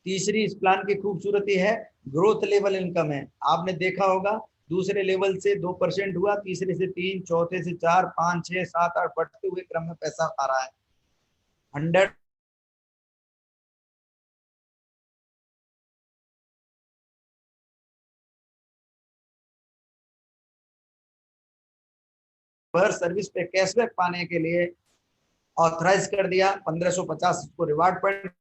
तीसरी इस प्लान की खूबसूरती है, ग्रोथ लेवल इनकम है। आपने देखा होगा, दूसरे लेवल से 2% हुआ, तीसरे से 3, चौथे से 4, 5, 6, 7, 8, बढ़ते हुए क्रम में पैसा आ रहा है। 100 पर सर्विस पे कैशबैक पाने के लिए ऑथराइज कर दिया। 1550 को रिवार्ड पॉइंट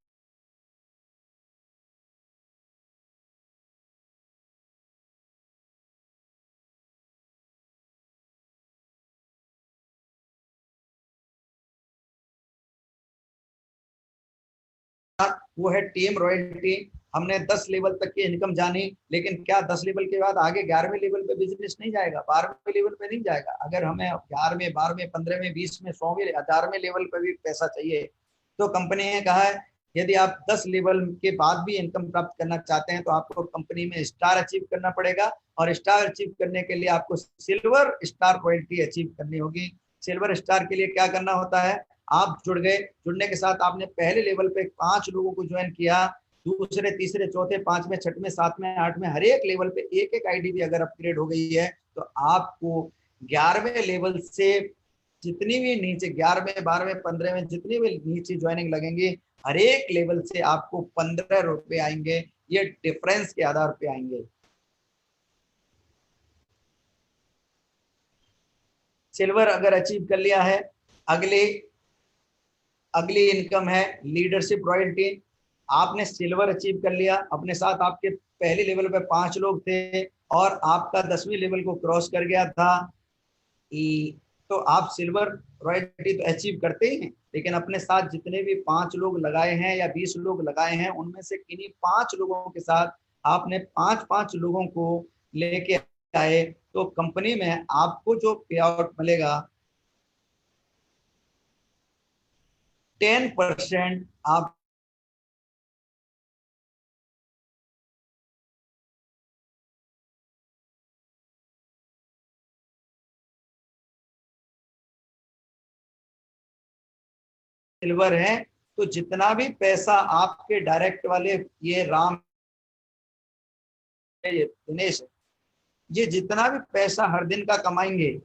वो है टीम रॉयल्टी। हमने 10 लेवल तक की इनकम जानी, लेकिन क्या 10 लेवल के बाद आगे 11वें लेवल पे बिजनेस नहीं जाएगा? 12वें लेवल पे नहीं जाएगा? अगर हमें 11वें, 12वें, 15वें, 20वें, 100वें, 1000वें लेवल पे भी पैसा चाहिए, तो कंपनी ने कहा है, यदि आप 10 लेवल के बाद भी इनकम प्राप्त करना चाहते हैं, तो आपको कंपनी में स्टार अचीव करना पड़ेगा, और स्टार अचीव करने के लिए आपको सिल्वर स्टार रॉयल्टी अचीव करनी होगी। सिल्वर स्टार के लिए क्या करना होता है? आप जुड़ गए, जुड़ने के साथ आपने पहले लेवल पे 5 लोगों को ज्वाइन किया, दूसरे, तीसरे, चौथे, 5वें, 6वें, 7वें, 8वें, हर एक लेवल पे एक एक आईडी भी अगर अपग्रेड हो गई है, तो आपको 11वें लेवल से जितनी भी नीचे 11वें 12वें 15वें जितनी भी नीचे ज्वाइनिंग लगेंगी, हर एक लेवल से आपको 15 रुपए आएंगे। ये डिफरेंस के आधार पे आएंगे। सिल्वर अगर अचीव कर लिया है, अगली अगली इनकम है लीडरशिप रॉयल्टी। आपने सिल्वर अचीव कर लिया, अपने साथ आपके पहले लेवल पे 5 लोग थे और आपका 10वीं लेवल को क्रॉस कर गया था, तो आप सिल्वर रॉयल्टी तो अचीव करते ही हैं, लेकिन अपने साथ जितने भी 5 लोग लगाए हैं या 20 लोग लगाए हैं, उनमें से किन्हीं 5 लोगों के साथ आपने 5-5 लोगों को लेके आए, तो कंपनी में आपको जो पे आउट मिलेगा 10% आप सिल्वर है। तो जितना भी पैसा आपके डायरेक्ट वाले, ये राम है, ये दिनेश है, ये जितना भी पैसा हर दिन का कमाएंगे,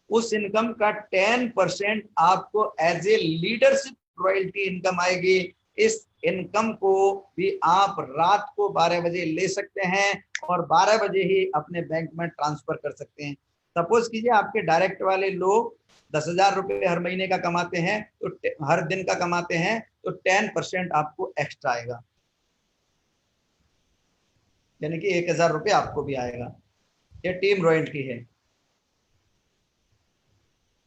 उस इनकम का 10% आपको as a leadership royalty income आएगी। इस इनकम को भी आप रात को 12 बजे ले सकते हैं और 12 बजे ही अपने बैंक में ट्रांसफर कर सकते हैं। सपोज कीजिए आपके डायरेक्ट वाले लोग 10,000 रुपए हर महीने का कमाते हैं, तो हर दिन का कमाते हैं, तो 10% आपको एक्स्ट्रा आएगा, यानी कि 1,000 रुपये आपको भी आएगा। ये टीम रॉयल्टी है।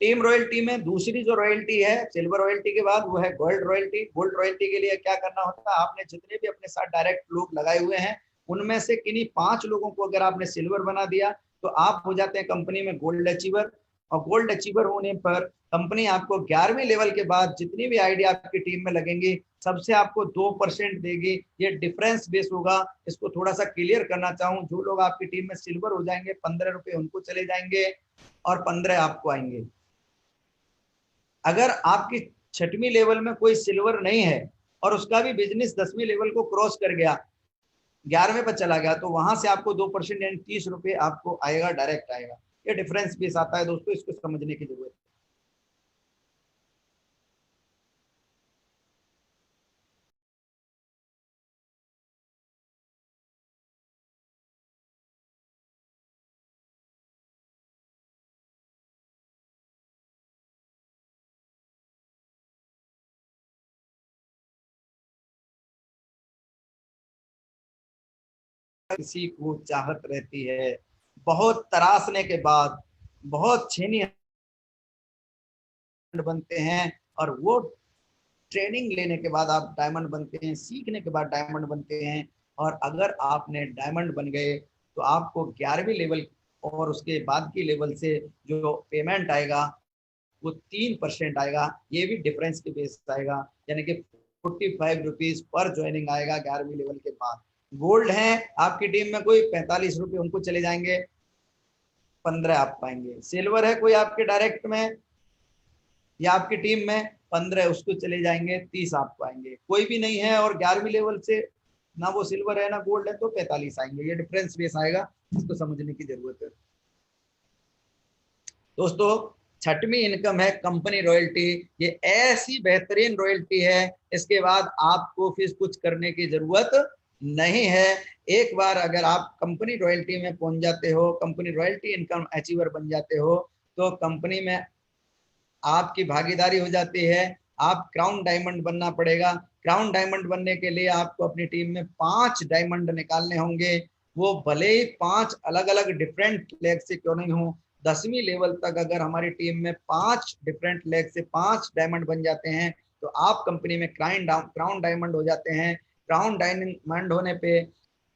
टीम रॉयल्टी में दूसरी जो रॉयल्टी है सिल्वर रॉयल्टी के बाद, वो है गोल्ड रॉयल्टी। गोल्ड रॉयल्टी के लिए क्या करना होता है, आपने जितने भी अपने साथ डायरेक्ट लोग लगाए हुए हैं, उनमें से किन्हीं 5 लोगों को अगर आपने सिल्वर बना दिया, तो आप हो जाते हैं कंपनी में गोल्ड अचीवर। और गोल्ड अचीवर होने पर कंपनी आपको 11वें लेवल के बाद जितनी भी आइडिया आपकी टीम में लगेंगी, सबसे आपको 2% देगी। ये डिफरेंस बेस होगा। इसको थोड़ा सा क्लियर करना चाहूँ, जो लोग आपकी टीम में सिल्वर हो जाएंगे, 15 रुपए उनको चले जाएंगे और 15 आपको आएंगे। अगर आपकी 6वीं लेवल में कोई सिल्वर नहीं है और उसका भी बिजनेस 10वीं लेवल को क्रॉस कर गया, 11वें पर चला गया, तो वहां से आपको 2% यानी 30 रुपए आपको आएगा, डायरेक्ट आएगा। ये डिफरेंस भी आता है दोस्तों, इसको समझने की जरूरत है। किसी को चाहत रहती है, बहुत तरासने के बाद, बहुत छेनी बनते हैं, और वो ट्रेनिंग लेने के बाद आप डायमंड बनते हैं, सीखने के बाद डायमंड बनते हैं। और अगर आपने डायमंड बन गए, तो आपको 11वीं लेवल और उसके बाद की लेवल से जो पेमेंट आएगा, वो 3% आएगा। ये भी डिफरेंस के बेस आएगा, यानी कि 45 रुपीज पर ज्वाइनिंग आएगा 11वीं लेवल के बाद। गोल्ड है आपकी टीम में कोई, 45 रुपये उनको चले जाएंगे, 15 आप पाएंगे। सिल्वर है कोई आपके डायरेक्ट में या आपकी टीम में, 15 उसको चले जाएंगे, 30 आप पाएंगे। कोई भी नहीं है और 11वीं लेवल से ना वो सिल्वर है ना गोल्ड है, तो 45 आएंगे। ये डिफरेंस बेस आएगा, इसको समझने की जरूरत है दोस्तों। 6वीं इनकम है कंपनी रॉयल्टी। ये ऐसी बेहतरीन रॉयल्टी है, इसके बाद आपको फिर कुछ करने की जरूरत नहीं है। एक बार अगर आप कंपनी रॉयल्टी में पहुंच जाते हो, कंपनी रॉयल्टी इनकम अचीवर बन जाते हो, तो कंपनी में आपकी भागीदारी हो जाती है। आप क्राउन डायमंड बनना पड़ेगा। क्राउन डायमंड बनने के लिए आपको अपनी टीम में 5 डायमंड निकालने होंगे। वो भले ही 5 अलग अलग डिफरेंट लेग से क्यों नहीं हो, 10वीं लेवल तक अगर हमारी टीम में 5 डिफरेंट लेग से 5 डायमंड बन जाते हैं, तो आप कंपनी में क्राउन डायमंड हो जाते हैं। क्राउन डायमंड होने पे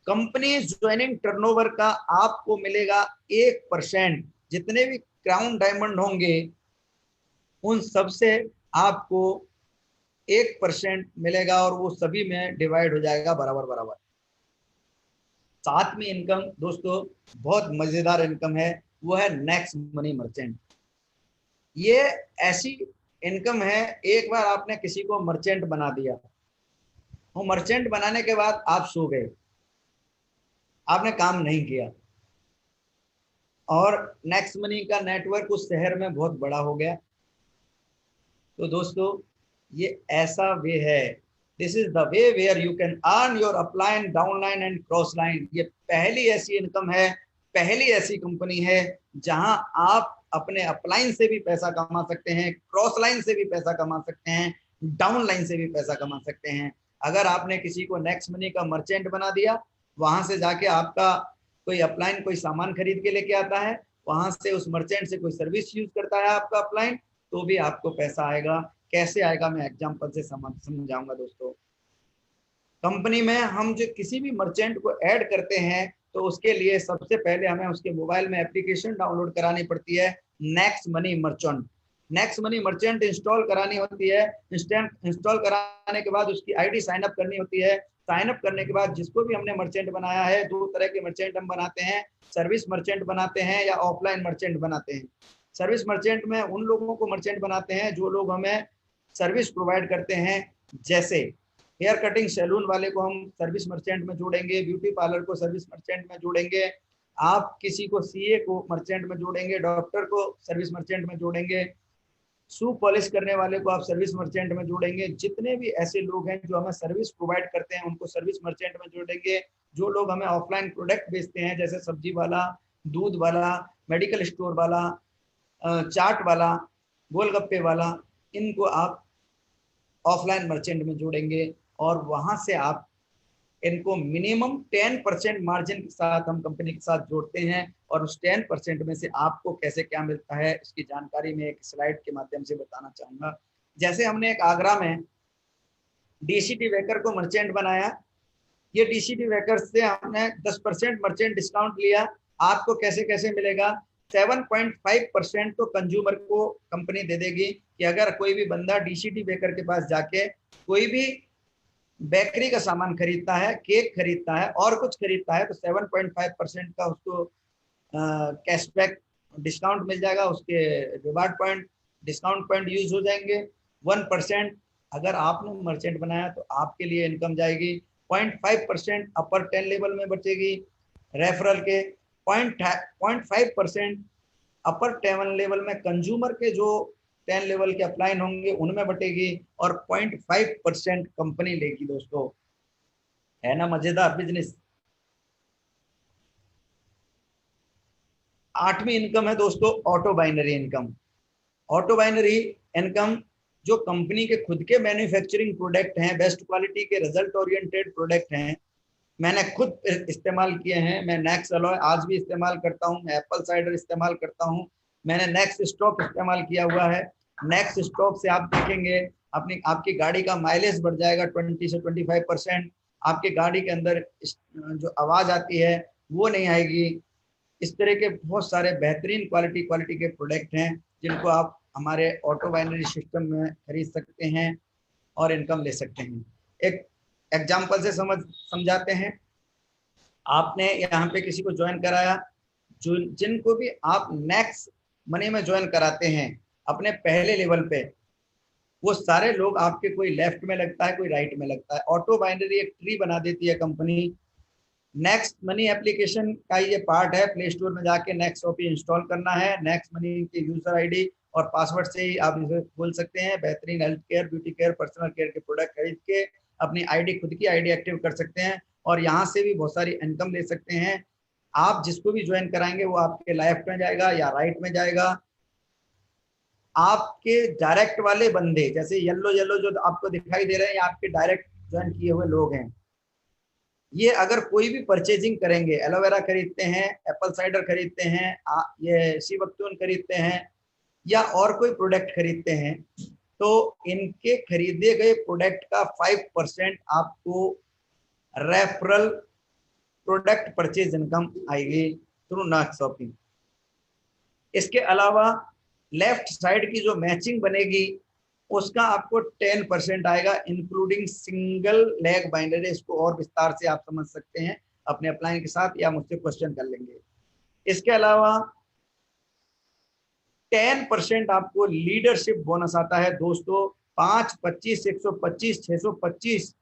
कंपनी ज्वाइनिंग टर्नओवर का आपको मिलेगा 1%। जितने भी क्राउन डायमंड होंगे, उन सब से आपको 1% मिलेगा और वो सभी में डिवाइड हो जाएगा बराबर बराबर। 7वीं इनकम दोस्तों बहुत मजेदार इनकम है, वो है नेक्स्ट मनी मर्चेंट। ये ऐसी इनकम है, एक बार आपने किसी को मर्चेंट बना दिया, वो मर्चेंट बनाने के बाद आप सो गए, आपने काम नहीं किया, और नेक्स्ट मनी का नेटवर्क उस शहर में बहुत बड़ा हो गया। तो दोस्तों ये ऐसा वे है, this is the way where you can earn your upline, downline and cross line. ये पहली ऐसी इनकम है, पहली ऐसी कंपनी है जहां आप अपने अपलाइन से भी पैसा कमा सकते हैं, क्रॉस लाइन से भी पैसा कमा सकते हैं, डाउन लाइन से भी पैसा कमा सकते हैं। अगर आपने किसी को नेक्स्ट मनी का मर्चेंट बना दिया, वहां से जाके आपका कोई अपलाइन कोई सामान खरीद के लेके आता है, वहां से उस मर्चेंट से कोई सर्विस यूज करता है आपका अपलाइन, तो भी आपको पैसा आएगा। कैसे आएगा मैं एग्जांपल से समझाऊंगा दोस्तों। कंपनी में हम जो किसी भी मर्चेंट को ऐड करते हैं तो उसके लिए सबसे पहले हमें उसके मोबाइल में एप्लीकेशन डाउनलोड करानी पड़ती है, next money merchant. Next money merchant install करानी होती है। इंस्टॉल कराने के बाद उसकी आईडी साइन अप करनी होती है। साइन अप करने के बाद जिसको भी हमने मर्चेंट बनाया है, दो तरह के मर्चेंट हम बनाते हैं, सर्विस मर्चेंट बनाते हैं या ऑफलाइन मर्चेंट बनाते हैं। सर्विस मर्चेंट में उन लोगों को मर्चेंट बनाते हैं जो लोग हमें सर्विस प्रोवाइड करते हैं, जैसे हेयर कटिंग सैलून वाले को हम सर्विस मर्चेंट में जोड़ेंगे, ब्यूटी पार्लर को सर्विस मर्चेंट में जोड़ेंगे, आप किसी को सीए को मर्चेंट में जोड़ेंगे, डॉक्टर को सर्विस मर्चेंट में जोड़ेंगे, शू पॉलिश करने वाले को आप सर्विस मर्चेंट में जोड़ेंगे। जितने भी ऐसे लोग हैं जो हमें सर्विस प्रोवाइड करते हैं उनको सर्विस मर्चेंट में जोड़ेंगे। जो लोग हमें ऑफलाइन प्रोडक्ट बेचते हैं, जैसे सब्जी वाला, दूध वाला, मेडिकल स्टोर वाला, चाट वाला, गोलगप्पे वाला, इनको आप ऑफलाइन मर्चेंट में जोड़ेंगे और वहां से आप इनको मिनिमम 10% मार्जिन के साथ हम कंपनी के साथ जोड़ते हैं। और उस 10% में से आपको कैसे क्या मिलता है इसकी जानकारी मैं एक स्लाइड के माध्यम से बताना चाहूंगा। जैसे हमने एक आगरा में डीसीटी वेकर को मर्चेंट बनाया, ये डीसीटी वेकर से हमने 10% मर्चेंट डिस्काउंट लिया। आपको कैसे कैसे मिलेगा, 7.5% तो कंज्यूमर को कंपनी दे देगी कि अगर कोई भी बंदा डीसीटी वेकर के पास जाके कोई भी बेकरी का सामान खरीदता है, केक खरीदता है और कुछ खरीदता है, तो 7.5% का उसको कैशबैक डिस्काउंट मिल जाएगा, उसके reward point discount point use हो जाएंगे। 1% अगर आपने मर्चेंट बनाया तो आपके लिए इनकम जाएगी। 0.5% अपर 10 लेवल में बचेगी रेफरल के। 0.5% अपर 10 लेवल में कंज्यूमर के जो 10 लेवल के अपलाइन होंगे उनमें बटेगी और 0.5% कंपनी लेगी। दोस्तों है ना मजेदार बिजनेस। आठवीं इनकम है दोस्तों auto binary income. Auto binary income जो कंपनी के खुद के मैन्युफैक्चरिंग प्रोडक्ट हैं, बेस्ट क्वालिटी के रिजल्ट ओरिएंटेड प्रोडक्ट हैं, मैंने खुद इस्तेमाल किए हैं। मैं नेक्स्ट अलॉय आज भी इस्तेमाल करता हूँ, मैं एप्पल साइडर इस्तेमाल करता हूँ, मैंने नेक्स्ट स्टॉप इस्तेमाल किया हुआ है। नेक्स्ट स्टॉप से आप देखेंगे अपनी आपकी गाड़ी का माइलेज बढ़ जाएगा 20 से 25%। आपकी गाड़ी के अंदर जो आवाज आती है वो नहीं आएगी। इस तरह के बहुत सारे बेहतरीन क्वालिटी के प्रोडक्ट हैं जिनको आप हमारे ऑटो बाइनरी सिस्टम में खरीद सकते हैं और इनकम ले सकते हैं। एक एग्जाम्पल से समझाते हैं। आपने यहाँ पे किसी को ज्वाइन कराया, जो जिनको भी आप नेक्स्ट मनी में ज्वाइन कराते हैं अपने पहले लेवल पे, वो सारे लोग आपके कोई लेफ्ट में लगता है, कोई राइट में लगता है। ऑटो बाइनरी एक ट्री बना देती है कंपनी। नेक्स्ट मनी एप्लीकेशन का ये पार्ट है, प्ले स्टोर में जाके नेक्स्ट ओपी इंस्टॉल करना है। नेक्स्ट मनी के यूजर आईडी और पासवर्ड से ही आप इसे खोल सकते हैं। बेहतरीन health care, beauty care, personal care के प्रोडक्ट खरीद के अपनी आईडी, खुद की आईडी एक्टिव कर सकते हैं और यहाँ से भी बहुत सारी इनकम ले सकते हैं। आप जिसको भी ज्वाइन कराएंगे वो आपके लेफ्ट में जाएगा या राइट में जाएगा। आपके डायरेक्ट वाले बंदे जैसे येलो येलो जो आपको दिखाई दे रहे हैं, ये आपके डायरेक्ट ज्वाइन किए हुए लोग हैं। ये अगर कोई भी परचेजिंग करेंगे, एलोवेरा खरीदते हैं, एप्पल साइडर खरीदते हैं, ये सीवक्तून खरीदते हैं या और कोई प्रोडक्ट खरीदते हैं, तो इनके खरीदे गए प्रोडक्ट का 5% आपको रेफरल प्रोडक्ट परचेज इनकम आएगी थ्रू नेक्स्ट शॉपिंग। इसके अलावा लेफ्ट साइड की जो मैचिंग बनेगी उसका आपको 10% आएगा, इंक्लूडिंग सिंगल लेग बाइंडरी। इसको और विस्तार से आप समझ सकते हैं अपने अपलाइन के साथ या मुझसे क्वेश्चन कर लेंगे। इसके अलावा 10% आपको लीडरशिप बोनस आता है दोस्तों। 5, 25, 125, 625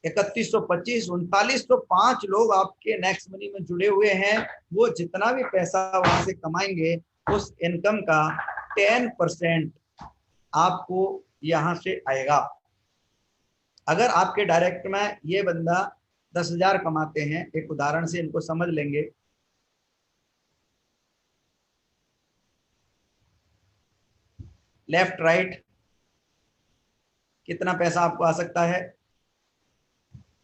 3125, 3905 लोग आपके नेक्स्ट मनी में जुड़े हुए हैं। वो जितना भी पैसा वहां से कमाएंगे उस इनकम का 10% आपको यहां से आएगा। अगर आपके डायरेक्ट में ये बंदा 10,000 कमाते हैं, एक उदाहरण से इनको समझ लेंगे। लेफ्ट राइट कितना पैसा आपको आ सकता है।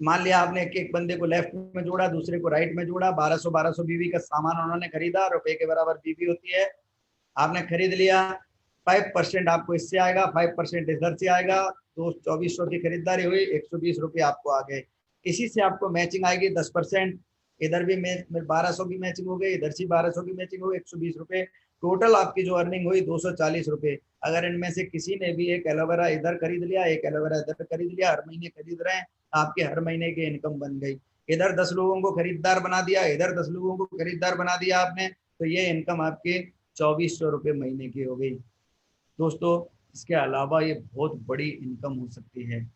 मान लिया आपने एक बंदे को लेफ्ट में जोड़ा, दूसरे को राइट में जोड़ा, 1200 बीवी का सामान उन्होंने खरीदा, रुपए के बराबर बीवी होती है, आपने खरीद लिया। 5% आपको इससे आएगा, 5% इधर से आएगा, तो 2400 की खरीदारी हुई, 120 रुपये आपको आ गए। इसी से आपको मैचिंग आएगी 10%, इधर भी 1200 की मैचिंग हो गई, इधर से 1200 की मैचिंग हो गई, 120 रुपये। टोटल आपकी जो अर्निंग हुई 240 रुपये। अगर इनमें से किसी ने भी एक एलोवेरा इधर खरीद लिया, एक एलोवेरा इधर खरीद लिया, हर महीने खरीद रहे हैं, आपके हर महीने की इनकम बन गई। इधर 10 लोगों को खरीदार बना दिया, इधर 10 लोगों को खरीदार बना दिया आपने, तो ये इनकम आपके 2400 रुपये महीने की हो गई। दोस्तों इसके अलावा ये बहुत बड़ी इनकम हो सकती है।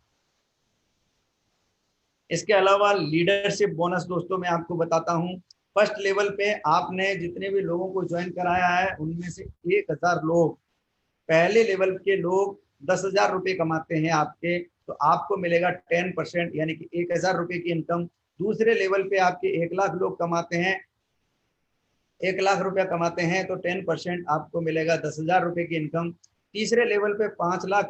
इसके अलावा लीडरशिप बोनस दोस्तों मैं आपको बताता हूँ। फर्स्ट लेवल पे आपने जितने भी लोगों को ज्वाइन कराया है उनमें से 1000 लोग, पहले लेवल के लोग 10,000 रुपये कमाते हैं आपके, तो आपको मिलेगा 10% यानी कि 1000 रुपये की इनकम। दूसरे लेवल पे आपके 1 लाख लोग कमाते हैं, 1 लाख रुपया कमाते हैं, तो 10% आपको मिलेगा 10,000 रुपये की इनकम। तीसरे लेवल पे 5 लाख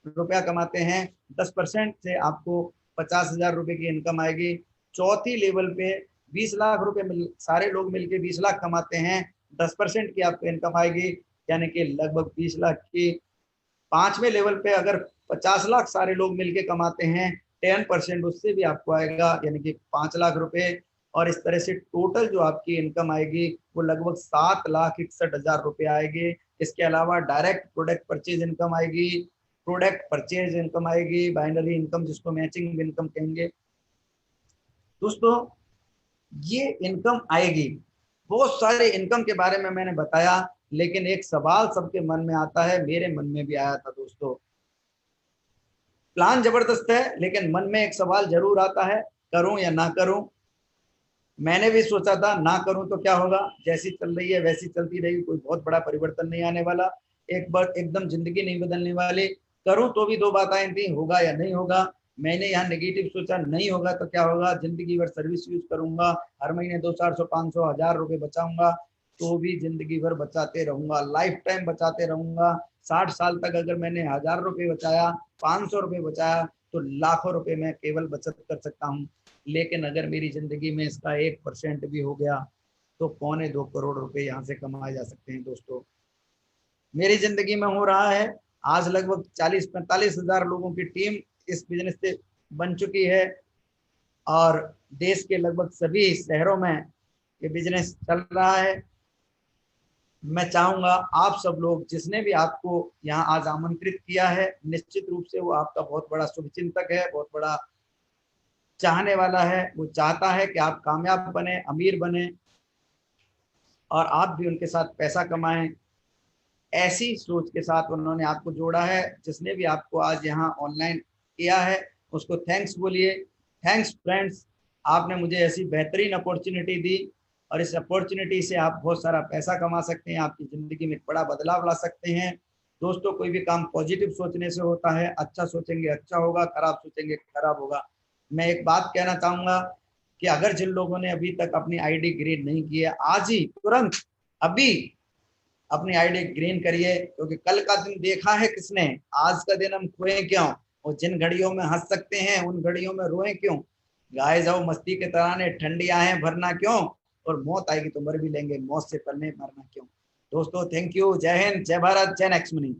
रुपया कमाते हैं, 10% से आपको 50,000 रुपये की इनकम आएगी। चौथी लेवल पे 20 लाख रुपए सारे लोग मिलके 20 लाख कमाते हैं, 10% की आपको इनकम आएगी, यानी कि लगभग 20 लाख की। पांचवें लेवल पे अगर 50 लाख सारे लोग मिलके कमाते हैं, 10% उससे भी आपको आएगा, यानी कि 5 लाख रुपए। और इस तरह से टोटल जो आपकी इनकम आएगी वो लगभग 7,61,000 रुपये आएगी। इसके अलावा डायरेक्ट प्रोडक्ट परचेज इनकम आएगी, प्रोडक्ट परचेज इनकम आएगी, बाइनरी इनकम जिसको मैचिंग इनकम कहेंगे। दोस्तों ये इनकम आएगी। बहुत सारे इनकम के बारे में मैंने बताया, लेकिन एक सवाल सबके मन में आता है, मेरे मन में भी आया था दोस्तों। प्लान जबरदस्त है, लेकिन मन में एक सवाल जरूर आता है, करूं या ना करूं। मैंने भी सोचा था ना करूं तो क्या होगा, जैसी चल रही है वैसी चलती रहेगी, कोई बहुत बड़ा परिवर्तन नहीं आने वाला, एक बार एकदम जिंदगी नहीं बदलने वाली। करूं तो भी दो बातें थी, होगा या नहीं होगा। मैंने यहाँ नेगेटिव सोचा, नहीं होगा तो क्या होगा, जिंदगी भर सर्विस यूज करूंगा, हर महीने 200, 400, 500, 1000 रुपये बचाऊंगा, तो भी जिंदगी भर बचाते रहूंगा, लाइफ टाइम बचाते रहूंगा। 60 साल तक अगर मैंने 1000 रुपये बचाया, 500 रुपये बचाया, तो लाखों रुपए मैं केवल बचत कर सकता हूँ। लेकिन अगर मेरी जिंदगी में इसका 1% भी हो गया तो 2.25 करोड़ रुपए यहाँ से कमाए जा सकते हैं। दोस्तों मेरी जिंदगी में हो रहा है, आज लगभग 40-45 हजार लोगों की टीम इस बिजनेस से बन चुकी है, और देश के लगभग सभी शहरों में ये बिजनेस चल रहा है। मैं चाहूंगा आप सब लोग, जिसने भी आपको यहाँ आज आमंत्रित किया है, निश्चित रूप से वो आपका बहुत बड़ा शुभचिंतक है, बहुत बड़ा चाहने वाला है। वो चाहता है कि आप कामयाब बने, अमीर बने, और आप भी उनके साथ पैसा कमाएं। ऐसी सोच के साथ उन्होंने आपको जोड़ा है। जिसने भी आपको आज यहाँ ऑनलाइन किया है उसको थैंक्स बोलिए। थैंक्स फ्रेंड्स, आपने मुझे ऐसी बेहतरीन अपॉर्चुनिटी दी, और इस अपॉर्चुनिटी से आप बहुत सारा पैसा कमा सकते हैं, आपकी ज़िंदगी में एक बड़ा बदलाव ला सकते हैं। दोस्तों कोई भी काम पॉजिटिव सोचने से होता है, अच्छा सोचेंगे अच्छा होगा, खराब सोचेंगे खराब होगा। मैं एक बात कहना चाहूँगा कि अगर जिन लोगों ने अभी तक अपनी आईडी ग्रीन नहीं की है, आज ही तुरंत अभी अपनी आईडी ग्रीन करिए, क्योंकि कल का दिन देखा है किसने, आज का दिन हम खोए क्यों, और जिन घड़ियों में हंस सकते हैं उन घड़ियों में रोए क्यों, गाए जाओ मस्ती के तराने, ठंडी आहें भरना क्यों, और मौत आएगी तो मर भी लेंगे, मौत से पहले मरना क्यों। दोस्तों थैंक यू, जय हिंद, जय भारत, जय नेक्स्ट मनी।